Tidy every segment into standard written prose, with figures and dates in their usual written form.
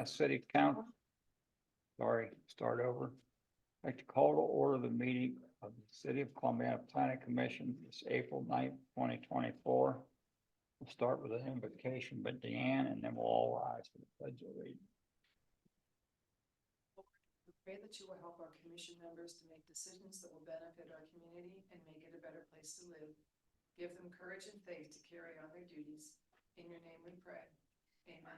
City Council. Sorry, start over. I'd like to call to order the meeting of the City of Columbiana Planning Commission. It's April 9th, 2024. We'll start with an invocation by Deanne, and then we'll all rise for the pledge of allegiance. We pray that you will help our commission members to make decisions that will benefit our community and make it a better place to live. Give them courage and faith to carry on their duties. In your name we pray. Amen.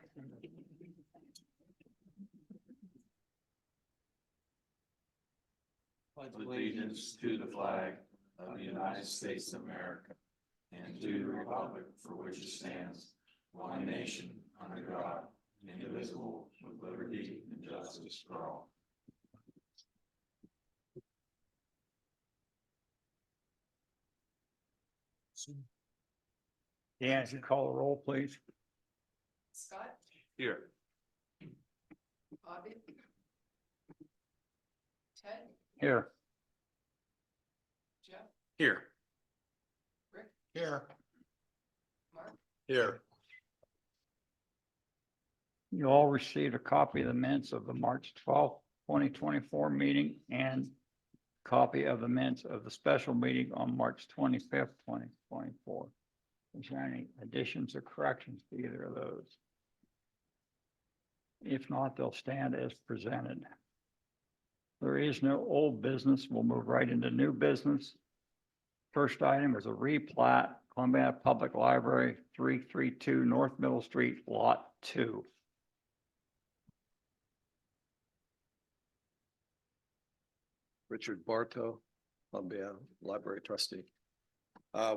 Pledge allegiance to the flag of the United States of America and to the republic for which it stands, one nation, under God, indivisible, with liberty and justice for all. Deanne, if you call the roll, please. Scott, Here. Bobby, Ted, Here. Jeff, Here. Rick, Here. Mark. Here. You all received a copy of the minutes of the March 12th, 2024 meeting and copy of the minutes of the special meeting on March 25th, 2024. Is there any additions or corrections to either of those? If not, they'll stand as presented. There is no old business. We'll move right into new business. First item is a replat, Columbiana Public Library, 332 North Middle Street, Lot 2. Richard Bartow, Columbiana Library Trustee.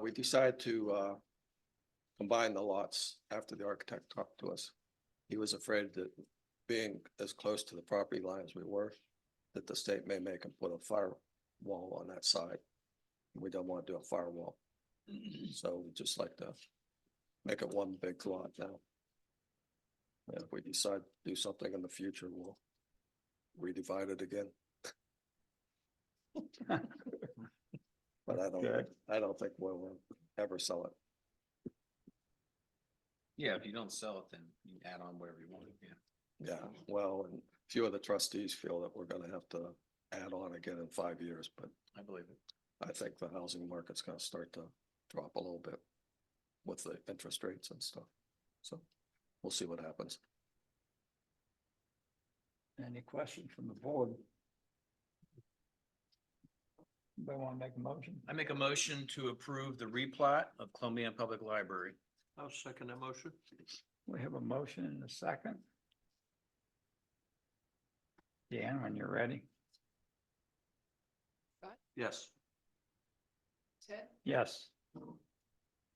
We decided to combine the lots after the architect talked to us. He was afraid that being as close to the property line as we were, that the state may make him put a firewall on that side. We don't want to do a firewall. So we just like to make it one big lot now. And if we decide to do something in the future, we'll redivide it again. But I don't think we'll ever sell it. Yeah, if you don't sell it, then you can add on whatever you want. Yeah. Yeah, well, and a few of the trustees feel that we're gonna have to add on again in 5 years, but I believe it. I think the housing market's gonna start to drop a little bit with the interest rates and stuff. So we'll see what happens. Any questions from the board? Anybody want to make a motion? I make a motion to approve the replat of Columbiana Public Library. I'll second that motion. We have a motion and a second. Dan, when you're ready. Yes. Ted, Yes.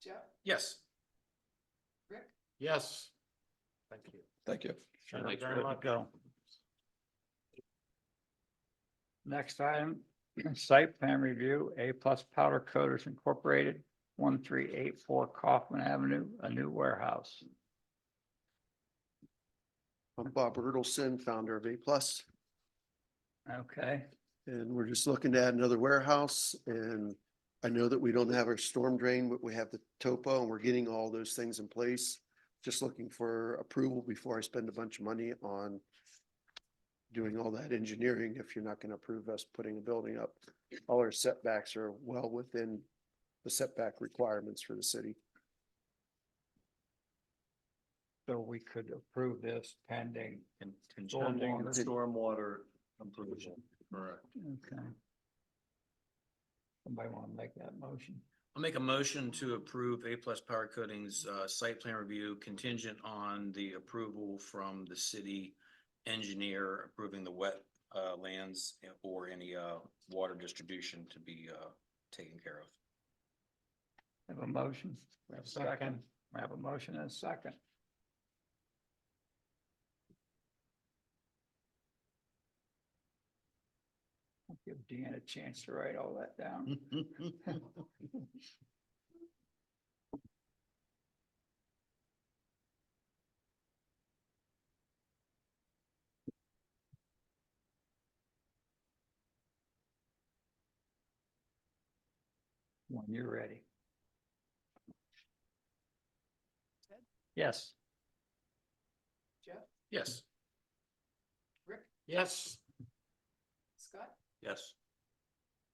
Jeff, Yes. Rick, Yes. Thank you. Thank you. Sure, Thanks good very to much. go. Next item, site plan review, A+ Powder Coaters Incorporated, 1384 Kaufman Avenue, a new warehouse. I'm Bob Bertelson, founder of A+, Okay, and we're just looking to add another warehouse. And I know that we don't have our storm drain, but we have the topo and we're getting all those things in place. Just looking for approval before I spend a bunch of money on doing all that engineering. If you're not going to approve us putting a building up, all our setbacks are well within the setback requirements for the city. so we could approve this pending. Contingent. Stormwater improvement. Correct. Okay. Somebody want to make that motion? I'll make a motion to approve A+ Power Coatings site plan review contingent on the approval from the city engineer approving the wet lands or any water distribution to be taken care of. Have a motion? We have a second. We have a motion and a second. I'll give Deanne a chance to write all that down. When you're ready. Ted, Yes. Jeff, Yes. Yes. Scott? Yes.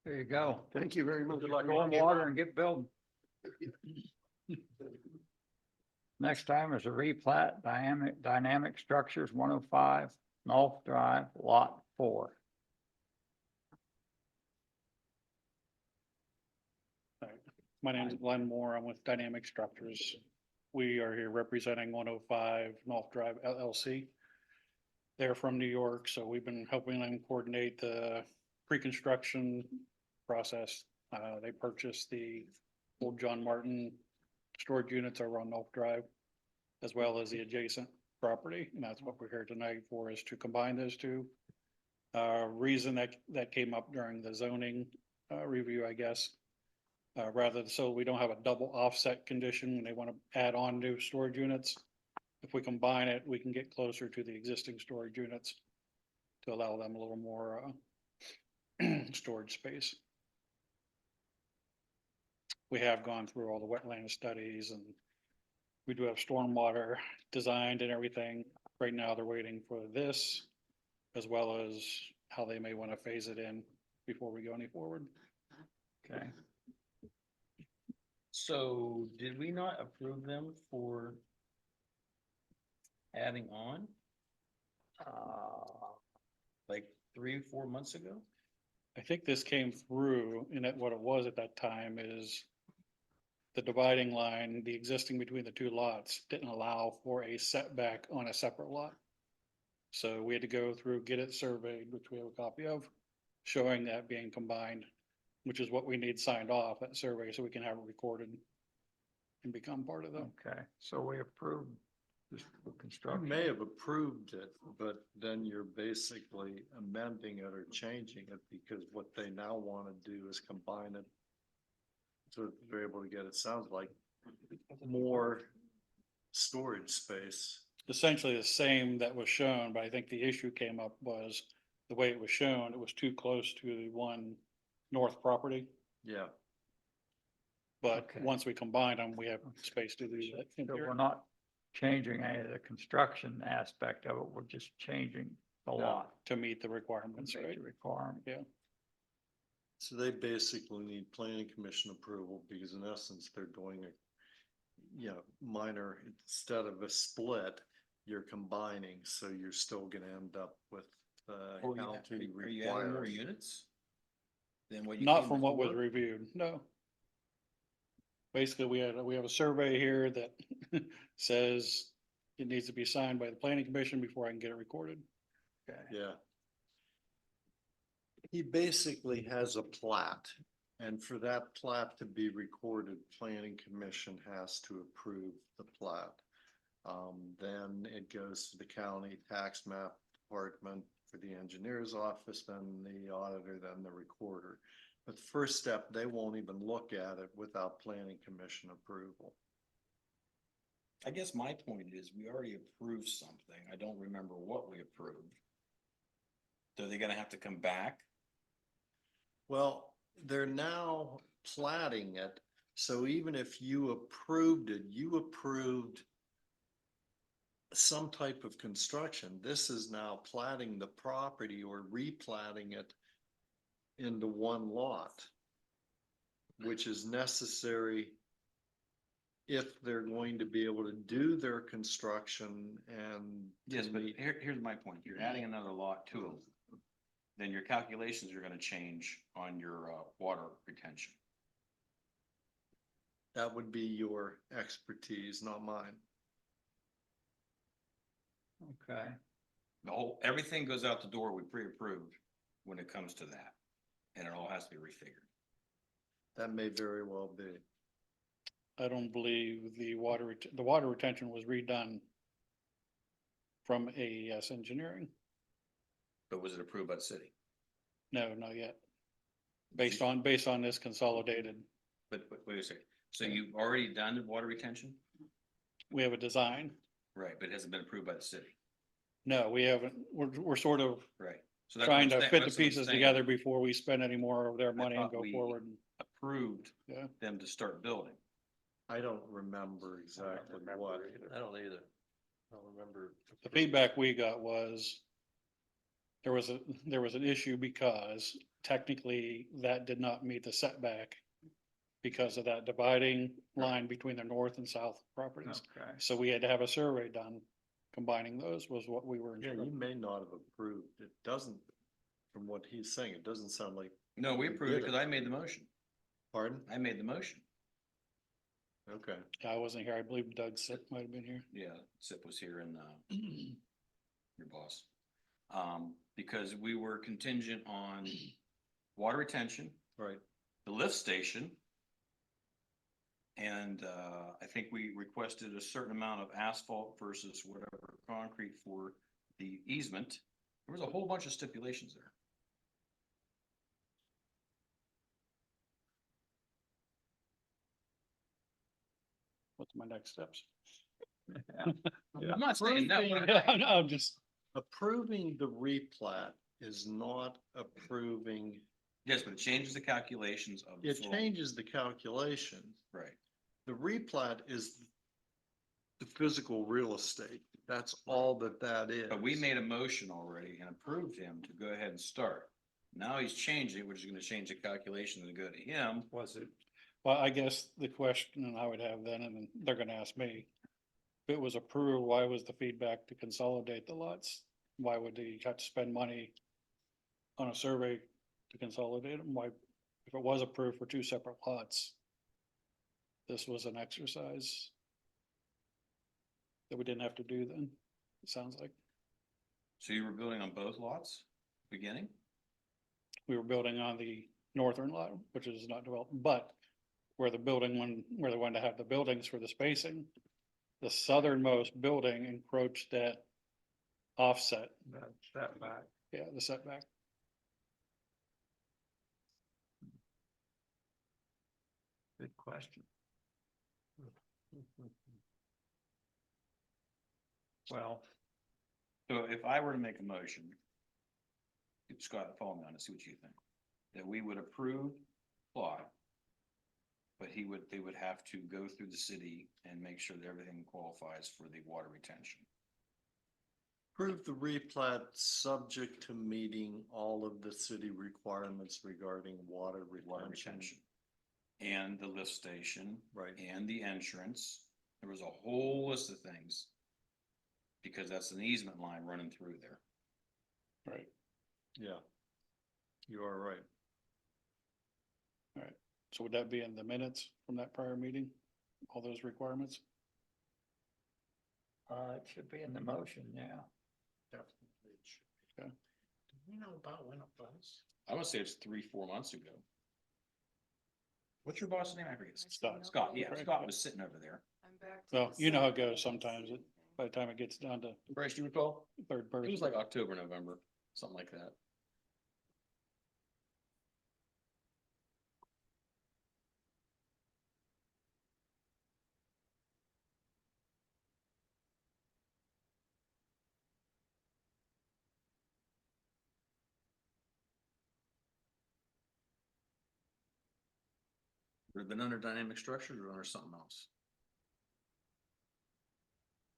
There you go. Thank you very much. Storm water and get building. Next time is a replat dynamic structures 105 North Drive, lot 4. My name is Glenn Moore. I'm with Dynamic Structures. We are here representing 105 North Drive LLC. They're from New York, so we've been helping them coordinate the pre-construction process. They purchased the old John Martin storage units over on North Drive, as well as the adjacent property, and that's what we're here tonight for, is to combine those two. Reason that came up during the zoning review, I guess. Rather so we don't have a double offset condition when they want to add on new storage units. If we combine it, we can get closer to the existing storage units to allow them a little more storage space. We have gone through all the wetland studies, and we do have stormwater designed and everything. Right now, they're waiting for this, as well as how they may want to phase it in before we go any forward. Okay. So did we not approve them for adding on like 3 or 4 months ago? I think this came through, and that what it was at that time is the dividing line, the existing between the two lots didn't allow for a setback on a separate lot. So we had to go through, get it surveyed, which we have a copy of, showing that being combined, which is what we need signed off, that survey, so we can have it recorded and become part of them. Okay, so we approved this You construction. may have approved it, but then you're basically amending it or changing it because what they now want to do is combine it. So they're able to get, it sounds like, more storage space. Essentially the same that was shown, but I think the issue came up was the way it was shown, it was too close to the one north property. Yeah. But Okay. once we combine them, we have space to do that. in So here. we're not changing any of the construction aspect of it, we're just changing the lot. To meet the requirements, Make right? the requirement. Yeah. So they basically need planning commission approval because in essence, they're doing minor, instead of a split, you're combining, so you're still gonna end up with, Or county are you adding more requires. units? Than what you Not came from what was before? reviewed, no. Basically, we have a survey here that says it needs to be signed by the planning commission before I can get it recorded. Okay. Yeah. He basically has a plat, and for that plat to be recorded, planning commission has to approve the plat. Then it goes to the county tax map department for the engineer's office, then the auditor, then the recorder. But the first step, they won't even look at it without planning commission approval. I guess my point is, we already approved something. I don't remember what we approved. So they're gonna have to come back? Well, they're now platting it, so even if you approved it, you approved some type of construction. This is now platting the property or replatting it into one lot, which is necessary if they're going to be able to do their construction and. to Yes, but meet- here's my point. You're adding another lot to them. Then your calculations are gonna change on your, water retention. That would be your expertise, not mine. Okay, Everything goes out the door we pre-approved when it comes to that. And it all has to be refigured. That may very well be. I don't believe the water retention was redone from AES Engineering. But was it approved by the city? No, not yet. Based on this consolidated, But wait a second. So you've already done the water retention? we have a design. Right, but it hasn't been approved by the city. No, we haven't, we're sort of Right. So that's trying what I'm to saying- fit the that's what I'm pieces saying. together before we spend any more of their money and thought go we- forward. Approved Yeah. them to start building. I don't remember exactly what. I don't either. I don't remember. The feedback we got was there was an issue because technically that did not meet the setback because of that dividing line between the north and south properties. Okay. So we had to have a survey done, combining those was what we were Yeah, you instructed. may not have approved. It doesn't, from what he's saying, it doesn't sound like, No, we You approved it did it. because I made the motion. pardon? I made the motion. Okay. I wasn't here. I believe Doug Sitt might have been here. Yeah, Sip was here and, your boss. Because we were contingent on water retention, Right. the lift station. And, I think we requested a certain amount of asphalt versus whatever concrete for the easement. There was a whole bunch of stipulations there. What's my next steps? I'm not saying no. Approving- I'm just, Approving the replat is not approving, Yes, but it changes the calculations of. the it soil. changes the calculation. Right. The replat is the physical real estate. That's all that is. But we made a motion already and approved him to go ahead and start. Now he's changing it, which is gonna change the calculation to go to him. Was it, well, I guess the question I would have then, and they're gonna ask me. If it was approved, why was the feedback to consolidate the lots? Why would he have to spend money on a survey to consolidate them? Why, if it was approved for two separate lots? This was an exercise that we didn't have to do then, it sounds like. So you were building on both lots, beginning? We were building on the northern lot, which is not developed, but where the building, where they wanted to have the buildings for the spacing, the southernmost building encroached that offset, that back? yeah, the setback. Good question. Well, So if I were to make a motion, Scott, follow me on it, see what you think, that we would approve plot. But they would have to go through the city and make sure that everything qualifies for the water retention. Approve the replat subject to meeting all of the city requirements regarding water Water retention. retention. And the lift station. Right. And the entrance. There was a whole list of things. Because that's an easement line running through there. Right. Yeah. You are right. So would that be in the minutes from that prior meeting? All those requirements? it should be in the motion, yeah. Definitely. it should be. Okay. Do we know about when it was? I would say it's 3-4 months ago. What's your boss's name? I forget. Scott. Scott, yeah, Correct. Scott was sitting over there. I'm back. to Well, the you know how it site goes sometimes, plan. by the time it gets down to Bryce, do you recall? third It person. was like October, November, something like that. Would have been under dynamic structures or under something else?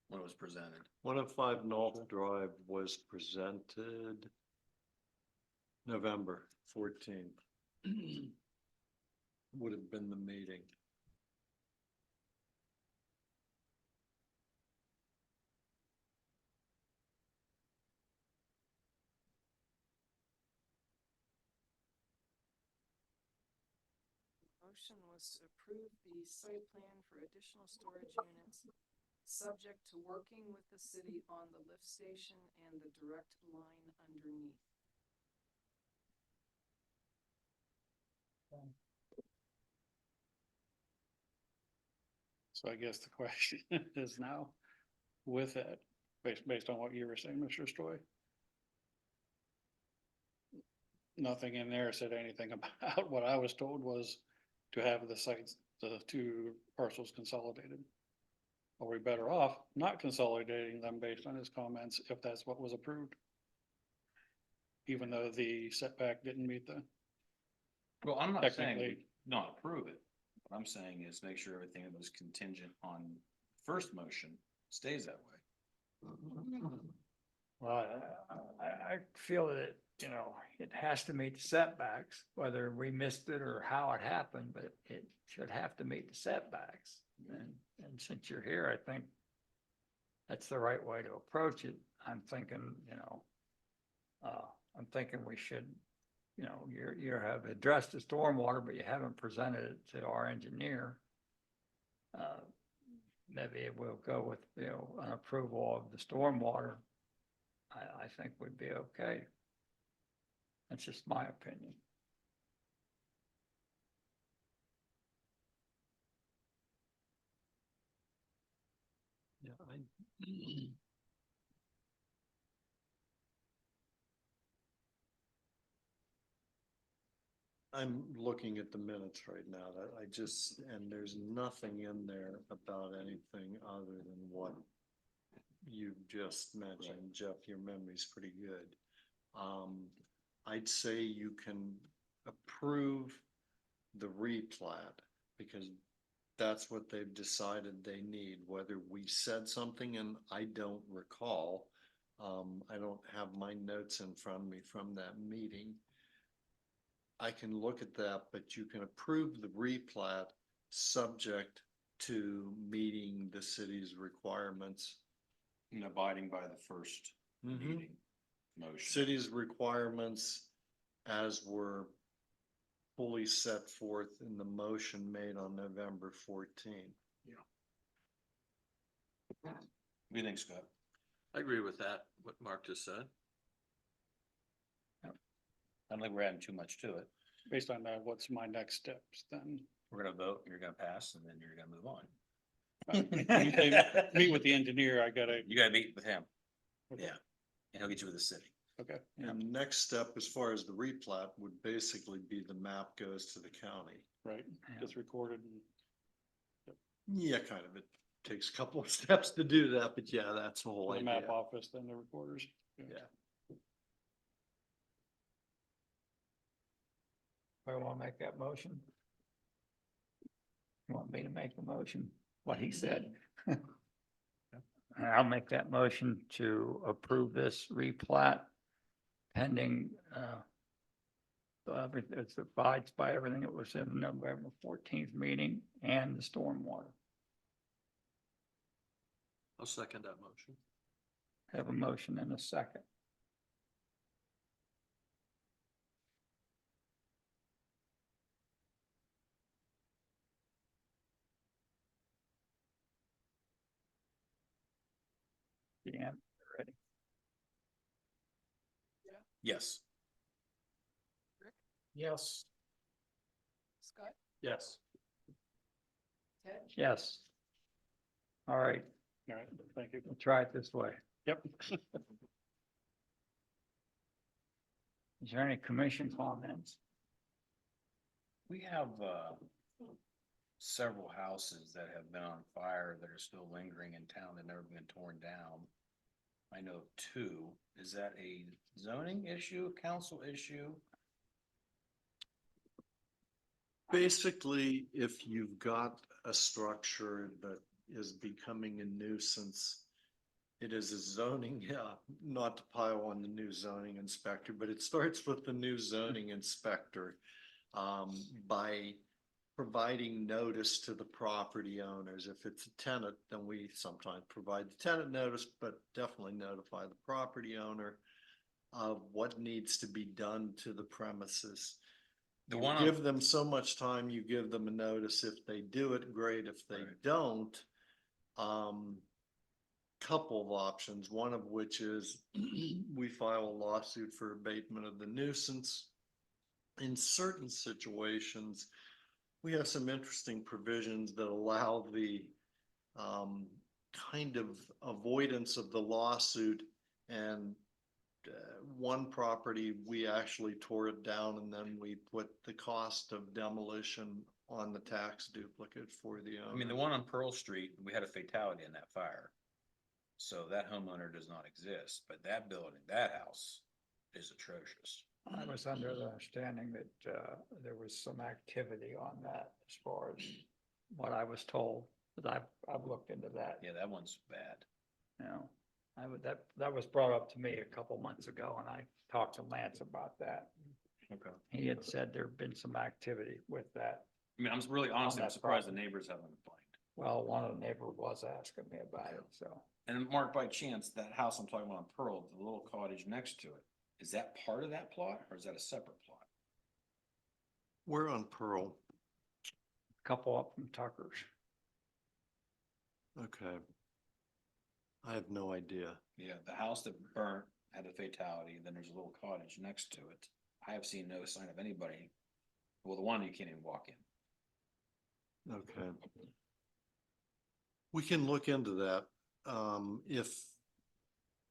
When it was presented. 105 North Drive was presented November 14th. Would have been the meeting. Motion was to approve the site plan for additional storage units, subject to working with the city on the lift station and the direct line underneath. So I guess the question is now, with that, based on what you were saying, Mr. Stoy. Nothing in there said anything about what I was told was to have the sites, the two parcels consolidated. Are we better off not consolidating them based on his comments if that's what was approved? Even though the setback didn't meet the, Well, I'm not saying we Technically- not approve it. What I'm saying is make sure everything that was contingent on first motion stays that way. Well, I I feel that, you know, it has to meet the setbacks, whether we missed it or how it happened, but it should have to meet the setbacks. And since you're here, I think that's the right way to approach it. I'm thinking, you know, I'm thinking we should, you know, you have addressed the stormwater, but you haven't presented it to our engineer. Maybe we'll go with, you know, an approval of the stormwater. I think would be okay. That's just my opinion. Yeah, I'm looking at the minutes right now, that I just, and there's nothing in there about anything other than what you've just mentioned. Jeff, your memory's pretty good. I'd say you can approve the replat because that's what they've decided they need, whether we said something and I don't recall. I don't have my notes in front of me from that meeting. I can look at that, but you can approve the replat subject to meeting the city's requirements. And abiding by the first meeting motion. City's requirements as were fully set forth in the motion made on November 14. What do you think, Scott? I agree with that, what Mark just said. I don't think we're adding too much to it. Based on that, what's my next steps then? We're gonna vote, you're gonna pass, and then you're gonna move on. When you say meet with the engineer, I gotta. You gotta meet with him, Okay. yeah, and he'll get you with the city. Okay, And the next step, as far as the replat, would basically be the map goes to the county. right, gets recorded and Yeah, kind of. It takes a couple of steps to do that, but yeah, that's the whole the idea. map office, then the recorders. Yeah. I want to make that motion. You want me to make the motion, what he said? I'll make that motion to approve this replat pending, it abides by everything that was in November 14th meeting and the stormwater. I'll second that motion. Have a motion and a second. Dan, ready? Yes. Yes. Scott, Yes. Ted, Yes. All right, All right, thank you. we'll try it this way. Yep. Is there any commission comments? We have, several houses that have been on fire that are still lingering in town that never been torn down. I know of two. Is that a zoning issue, council issue? Basically, if you've got a structure that is becoming a nuisance, it is a zoning, not to pile on the new zoning inspector, but it starts with the new zoning inspector. By providing notice to the property owners. If it's a tenant, then we sometimes provide the tenant notice, but definitely notify the property owner of what needs to be done to the premises. The You one on- give them so much time, you give them a notice. If they do it, great. If they Right. don't, couple of options, one of which is we file a lawsuit for abatement of the nuisance. In certain situations, we have some interesting provisions that allow the kind of avoidance of the lawsuit. And one property, we actually tore it down and then we put the cost of demolition on the tax duplicate for the owner. I mean, the one on Pearl Street, we had a fatality in that fire. So that homeowner does not exist, but that building, that house is atrocious. I was under the understanding that there was some activity on that as far as what I was told, but I've looked into that, Yeah, that one's bad. you know. that was brought up to me a couple months ago and I talked to Lance about that. Okay. He had said there'd been some activity with that. I mean, I'm really honestly, I'm that surprised the property. neighbors haven't complained. Well, one of the neighbor was asking me about it, so. And Mark, by chance, that house I'm talking about on Pearl, the little cottage next to it, is that part of that plot or is that a separate plot? We're on Pearl. Couple up from Tucker's. Okay. I have no idea. Yeah, the house that burnt had a fatality, then there's a little cottage next to it. I have seen no sign of anybody. Well, the one you can't even walk in. Okay. We can look into that. If,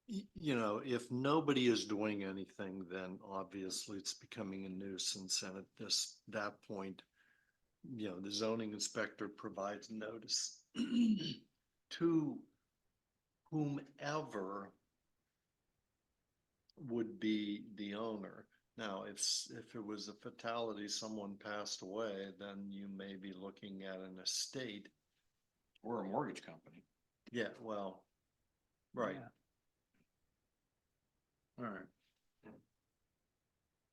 you know, if nobody is doing anything, then obviously it's becoming a nuisance. And at that point, you know, the zoning inspector provides notice to whomever would be the owner. Now, if it was a fatality, someone passed away, then you may be looking at an estate. Or a mortgage company. Yeah, well, right. Yeah. All right. I'm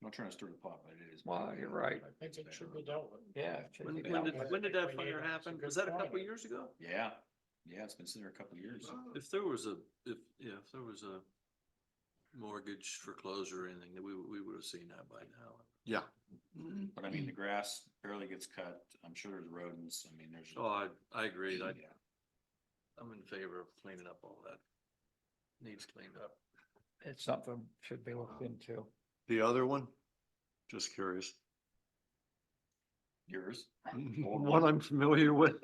not trying to stir the pot, but it is. Well, you're right. I think it should be dealt with. Yeah. it should be When dealt with. did that fire happen? Was that a couple of years ago? Yeah, yeah, it's been sitting there a couple of years. If there was if there was a mortgage foreclosure or anything, we would have seen that by now. Yeah. But I mean, the grass barely gets cut. I'm sure there's rodents. I mean, there's. Oh, I agree. Yeah. I'm in favor of cleaning up all that. Needs cleaned up. It's something should be looked into. The other one? Just curious. Yours. One I'm familiar with.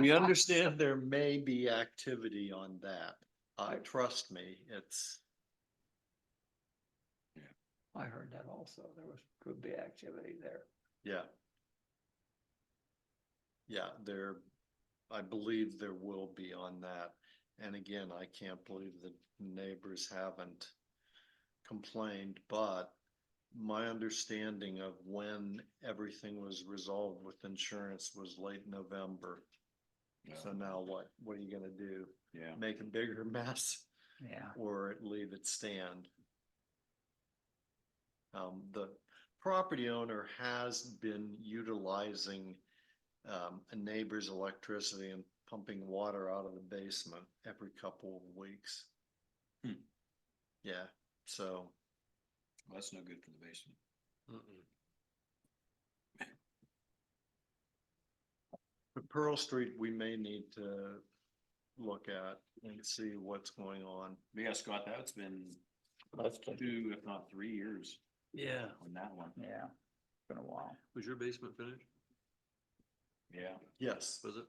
We understand there may be activity on that. Trust me, it's, I heard that also. Could be activity there. yeah. Yeah, I believe there will be on that. And again, I can't believe the neighbors haven't complained, but my understanding of when everything was resolved with insurance was late November. So now what? What are you gonna do? Yeah. Make a bigger mess Yeah. or leave it stand? The property owner has been utilizing a neighbor's electricity and pumping water out of the basement every couple of weeks. Yeah, so. Well, that's no good for the basement. But Pearl Street, we may need to look at and see what's going on. But yeah, Scott, that's been That's been, 2, if not 3 years Yeah. on that one. yeah, been a while. Was your basement finished? Yeah. Yes, Was it?